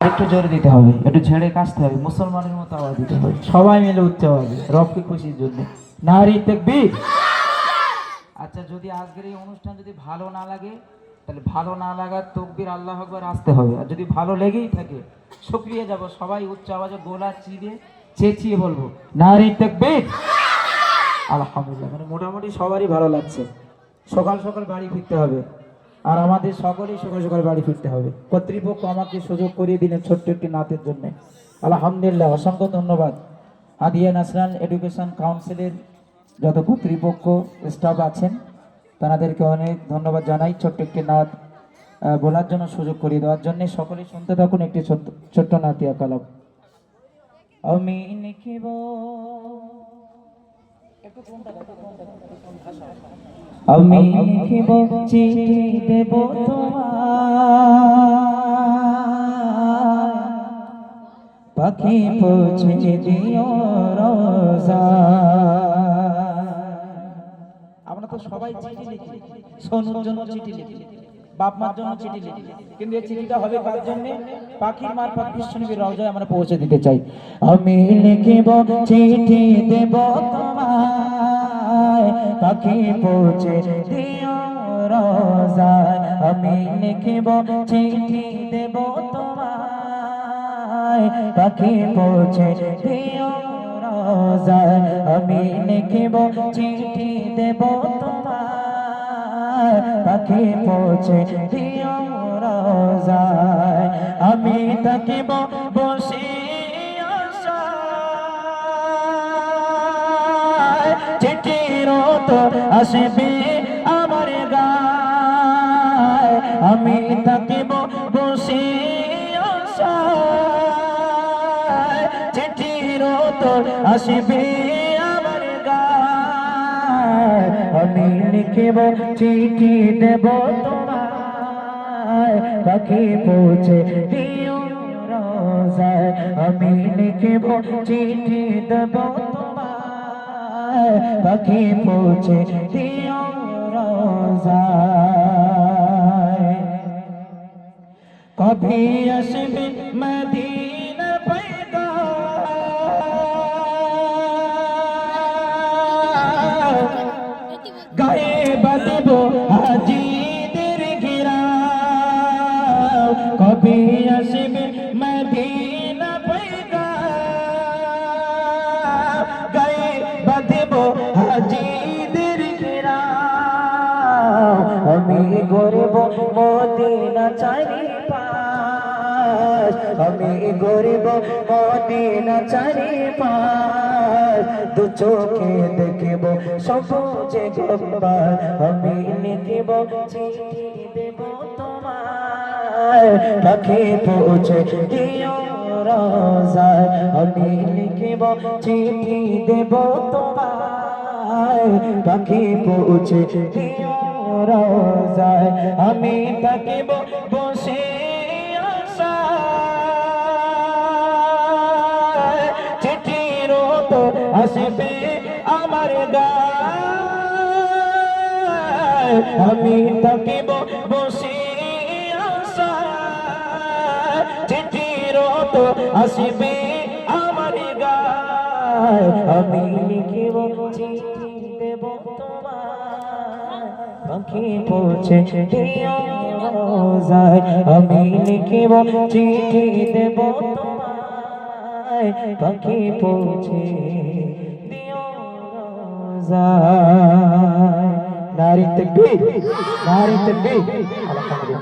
একটু জোরে দিতে হবে, একটু ঝেড়ে কাশতে হবে, মুসলমানের মতো আওয়াজ দিতে হবে, সবাই মিলে উচ্চ আওয়াজে রবকে খুশির জন্য। নারী তাকবীর। আচ্ছা, যদি আজকের এই অনুষ্ঠান যদি ভালো না লাগে, তাহলে ভালো না লাগার তাকবীর আল্লাহু আকবার আসতে হবে। আর যদি ভালো লেগেই থাকে, শুকরিয়ে যাব, সবাই উচ্চ আওয়াজে গলা চিরে চেঁচিয়ে বলবো নারী তাকবীর। আলহামদুলিল্লাহ, মানে মোটামুটি সবারই ভালো লাগছে। সকাল সকাল বাড়ি ফিরতে হবে, আর আমাদের সকলেই সকাল সকাল বাড়ি ফিরতে হবে। কর্তৃপক্ষ আমাকে সুযোগ করিয়ে দিলেন ছোট্ট একটি নাতের জন্য। আলহামদুলিল্লাহ, অসংখ্য ধন্যবাদ। হাদিয়া ন্যাশনাল এডুকেশন কাউন্সিলের যত কর্তৃপক্ষ স্টাফ আছেন তাদেরকে অনেক ধন্যবাদ জানাই ছোট্ট একটি নাত বলার জন্য, সুযোগ করিয়ে দেওয়ার জন্য। সকলেই শুনতে থাকুন একটি ছোট্ট নাতিয়া কালাম। আমি লিখিব আমি লিখিব চিঠি দেব তোমায়, পাখি পৌঁছে দিও রোজা। আমরা তো সবাই চিঠি লিখি, সোনুর জন্য চিঠি লিখি, বাপ মার জন্য চিঠি লিখি, কিন্তু এই চিঠিটা হবে কার জন্য? পাখির মারফত বিশ্বনবীর রওজায় আমরা পৌঁছে দিতে চাই। আমি লিখিব চিঠি দেব তোমায়, পাখি পৌঁছে দিও রোজায়। আমি লিখিব চিঠি দেব তোমায়, পাখি পৌঁছে দিও রোজায়। আমি লিখিব চিঠি দেব তোমায়, পাখি পৌঁছে দিও রোজায়। আমি থাকিব বসে আশায়, চিঠির উত্তর আসবে আমার গায়। আমি থাকিব বসে আশায়, চিঠির উত্তর আসবে আমার গায়। আমি লিখিব চিঠি দেব তোমায়, পাখি পৌঁছে দিও রোজায়। আমি লিখিব চিঠি দেব তোমায়, পাখি পৌঁছে দিও রোজায়। কবে আসবে মদিনা পয়গা, গায়ে বাঁধব হাজিদের ঘেরা। কবে আসবে মদিনা পয়গা, গায়ে বাঁধব হাজিদের ঘেরা। আমি গরিব মদিনা চারিপাশ, আমি গরিব মদিনা চারিপাশ। দু চোখে দেখিব সবুজে গম্বর। আমি লিখিব চিঠি দেব তোমায়, পাখি পৌঁছে দিও রোজায়। আমি লিখিব চিঠি দেব তোমায়, পাখি পৌঁছে দিও রোজায়। আমি থাকিব বসে আশায়, চিঠির উত্তর আসবে আমার গায়। আমি থাকিব বসে আশায়, চিঠির উত্তর আসবে আমার গায়। আমি লিখিব চিঠি দেব তোমায়, পাখি পৌঁছে দিও রোজায়। আমি লিখিব চিঠি দেব তোমায়, পাখি পৌঁছে দিও রোজায়। নারী তাকবীর, নারী তাকবীর। আলহামদুলিল্লাহ।